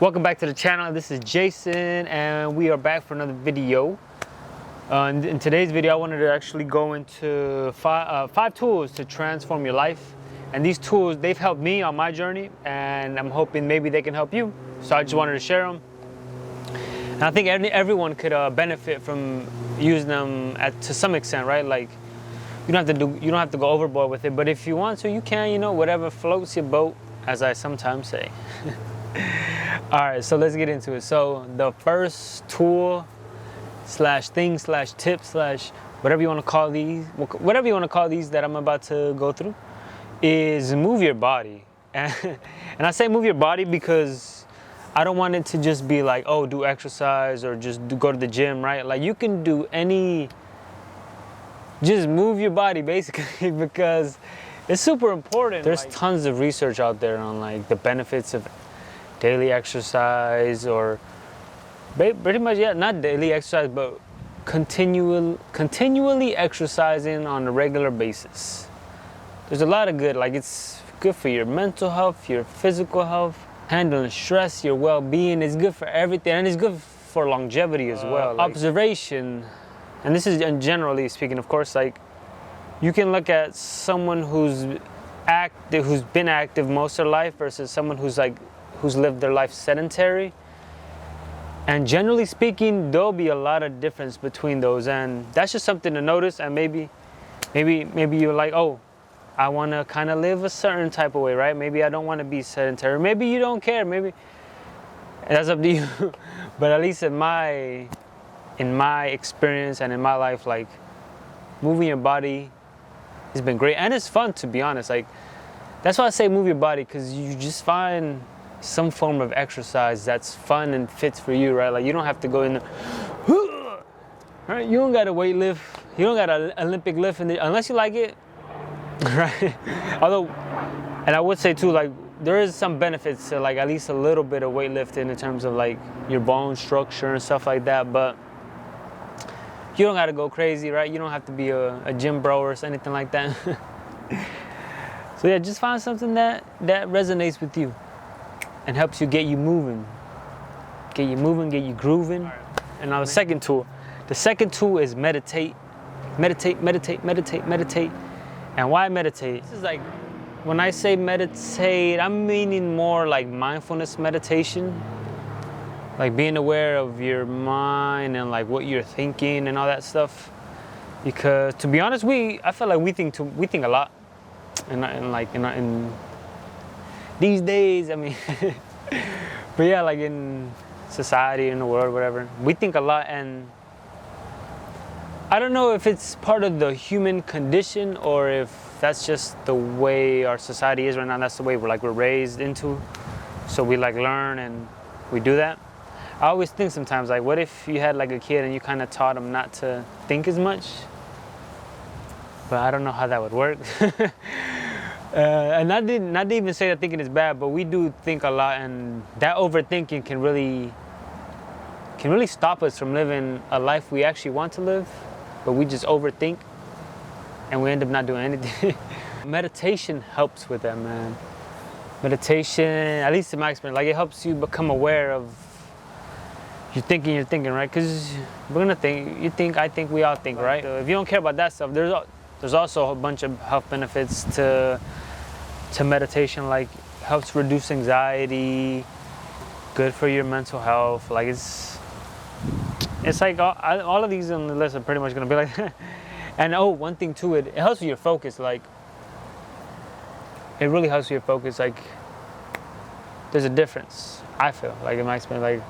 Welcome back to the channel. This is Jason and we are back for another video. In today's video I wanted to actually go into five tools to transform your life, and these tools, they've helped me on my journey and I'm hoping maybe they can help you, so I just wanted to share them. And I think everyone could benefit from using them to some extent, right? Like you don't have to go overboard with it, but if you want to, you can, whatever floats your boat, as I sometimes say. All right, so let's get into it. So the first tool slash thing slash tip slash whatever you want to call these that I'm about to go through is move your body. And I say move your body because I don't want it to just be like, oh, do exercise or just go to the gym, right? Like you can do just move your body basically, because it's super important. There's tons of research out there on like the benefits of daily exercise, or pretty much, yeah, not daily exercise, but continually exercising on a regular basis. There's a lot of good, like it's good for your mental health, your physical health, handling stress, your well-being. It's good for everything, and it's good for longevity as well. Like, observation, and this is generally speaking, of course, like you can look at someone who's been active most of their life versus someone who's lived their life sedentary, and generally speaking there'll be a lot of difference between those, and that's just something to notice. And maybe you're like, oh, I want to kind of live a certain type of way, right? Maybe I don't want to be sedentary, maybe you don't care, maybe that's up to you. But at least in my experience and in my life, like moving your body has been great, and it's fun, to be honest. Like that's why I say move your body, because you just find some form of exercise that's fun and fits for you, right? Like you don't have to go in there, right? You don't got to weight lift, you don't got to Olympic lift unless you like it, right? Although, and I would say too, like there is some benefits to like at least a little bit of weightlifting in terms of like your bone structure and stuff like that, but you don't got to go crazy, right? You don't have to be a gym bro or anything like that. So yeah, just find something that resonates with you and helps you get you moving, get you grooving. And now the second tool is meditate. And why meditate? This is like, when I say meditate, I'm meaning more like mindfulness meditation, like being aware of your mind and like what you're thinking and all that stuff. Because to be honest, I feel like we think a lot, and these days, I mean, but yeah, like in society, in the world, whatever, we think a lot, and I don't know if it's part of the human condition or if that's just the way our society is right now. That's the way we're raised into, so we like learn and we do that. I always think sometimes, like, what if you had like a kid and you kind of taught him not to think as much? But I don't know how that would work. And not to even say that thinking is bad, but we do think a lot, and that overthinking can really stop us from living a life we actually want to live, but we just overthink and we end up not doing anything. Meditation helps with that, man. Meditation, at least in my experience, like it helps you become aware of you're thinking, right? Because we're gonna think, I think, we all think, right? If you don't care about that stuff, there's also a bunch of health benefits to meditation, like helps reduce anxiety, good for your mental health. Like it's like all of these on the list are pretty much gonna be like that. And one thing too, it helps with your focus. Like it really helps with your focus. Like there's a difference, I feel like, in my experience. Like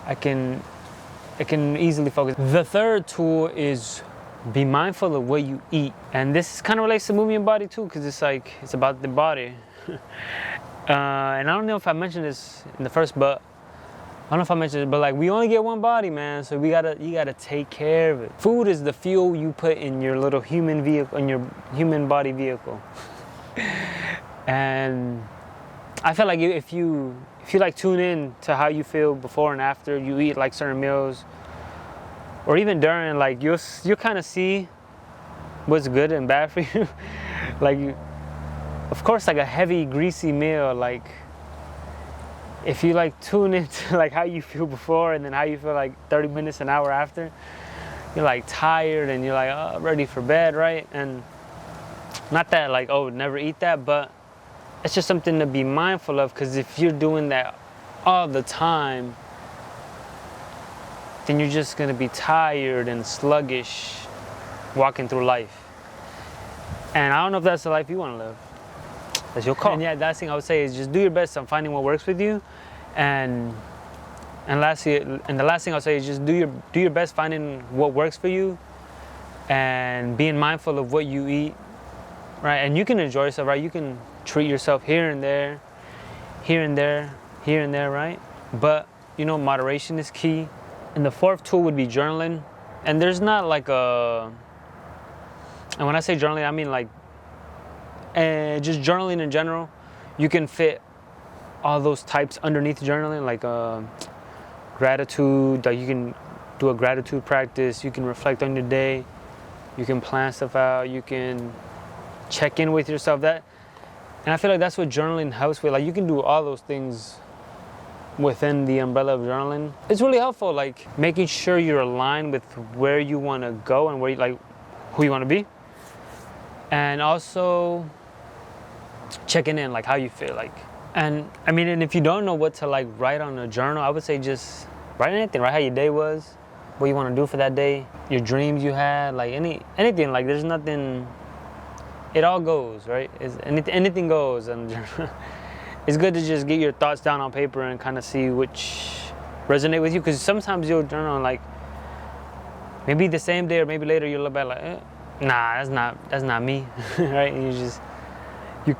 I can easily focus. The third tool is be mindful of what you eat, and this kind of relates to moving your body too, because it's about the body. And I don't know if I mentioned this in the first, but like we only get one body, man, so you gotta take care of it. Food is the fuel you put in your little human vehicle, in your human body vehicle. And I feel like if you like tune in to how you feel before and after you eat like certain meals, or even during, like you'll kind of see what's good and bad for you. Like of course, like a heavy greasy meal, like if you like tune into like how you feel before and then how you feel like 30 minutes, an hour after, you're like tired and you're like, oh, ready for bed, right? And not that like, oh, never eat that, but it's just something to be mindful of, because if you're doing that all the time, then you're just gonna be tired and sluggish walking through life. And I don't know if that's the life you wanna live. That's your call. And yeah, last thing I would say is just do your best on finding what works with you. And the last thing I'll say is just do your best finding what works for you and being mindful of what you eat, right? And you can enjoy yourself, right? You can treat yourself here and there, right? But moderation is key. And the fourth tool would be journaling. And there's not like and when I say journaling, I mean like just journaling in general. You can fit all those types underneath journaling, like gratitude. Like you can do a gratitude practice. You can reflect on your day. You can plan stuff out. You can check in with yourself. And I feel like that's what journaling helps with. Like you can do all those things within the umbrella of journaling. It's really helpful, like making sure you're aligned with where you want to go and who you want to be, and also checking in, like how you feel, like. And I mean, and if you don't know what to like write on a journal, I would say just write anything. Write how your day was, what you want to do for that day, your dreams you had, like anything. Like there's nothing. It all goes, right? Anything goes, and it's good to just get your thoughts down on paper and kind of see which resonate with you. Because sometimes you'll journal like maybe the same day or maybe later you'll look back like, nah, that's not me, right? And you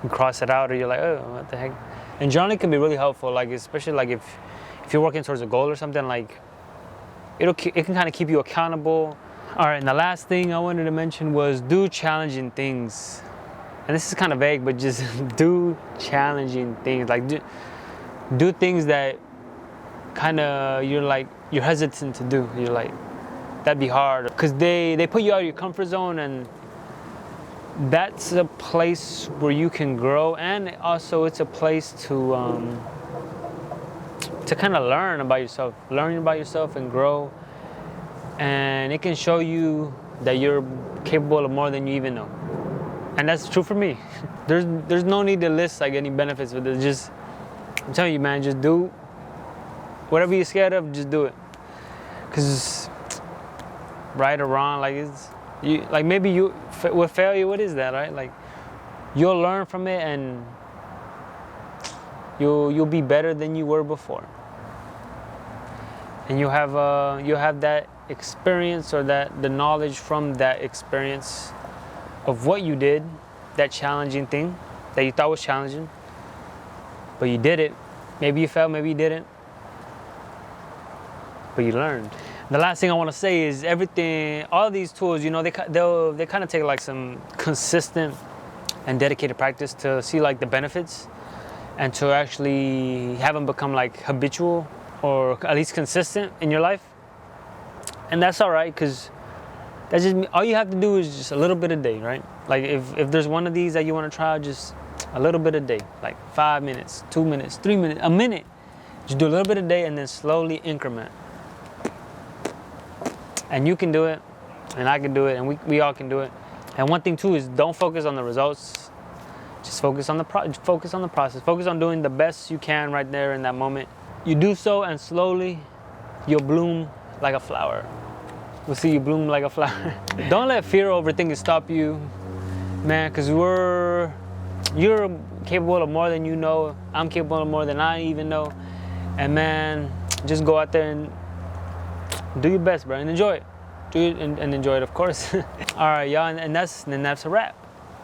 cross it out, or you're like, oh, what the heck? And journaling can be really helpful, like especially like if you're working towards a goal or something, like it can kind of keep you accountable. All right, and the last thing I wanted to mention was do challenging things. And this is kind of vague, but just do challenging things. Like do things that kind of you're hesitant to do. You're like, that'd be hard, because they put you out of your comfort zone, and that's a place where you can grow, and also it's a place to kind of learn about yourself and grow. And it can show you that you're capable of more than you even know. And that's true for me. There's no need to list like any benefits with it. Just, I'm telling you, man, just do whatever you're scared of, just do it. Cause right or wrong, like with failure, what is that, right? Like you'll learn from it, and you'll be better than you were before. And you'll have that experience, or the knowledge from that experience of what you did, that challenging thing that you thought was challenging, but you did it. Maybe you failed, maybe you didn't, but you learned. The last thing I want to say is all of these tools, they kind of take like some consistent and dedicated practice to see like the benefits, and to actually have them become like habitual, or at least consistent in your life. And that's all right, because that's just all you have to do is just a little bit a day, right? Like if there's one of these that you want to try, just a little bit a day, like 5 minutes, 2 minutes, 3 minutes, a minute. Just do a little bit a day, and then slowly increment. And you can do it, and I can do it, and we all can do it. And one thing too is don't focus on the results. Just focus on the process. Focus on doing the best you can right there in that moment. You do so, and slowly you'll bloom like a flower. We'll see you bloom like a flower. Don't let fear or overthinking stop you, man, because you're capable of more than you know. I'm capable of more than I even know. And man, just go out there and do your best, bro, and enjoy it. Do it and enjoy it, of course. All right, y'all, and that's a wrap.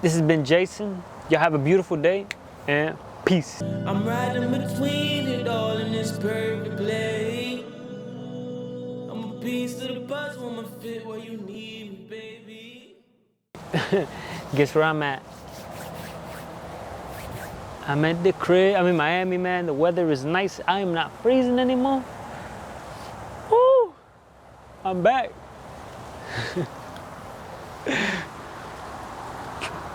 This has been Jason. Y'all have a beautiful day, and peace. I'm riding between it all in this perfect play. I'm a piece of the puzzle, I'ma fit where you need me, baby. Guess where I'm at? I'm at the crib. I'm in Miami, man. The weather is nice. I am not freezing anymore. Woo! I'm back.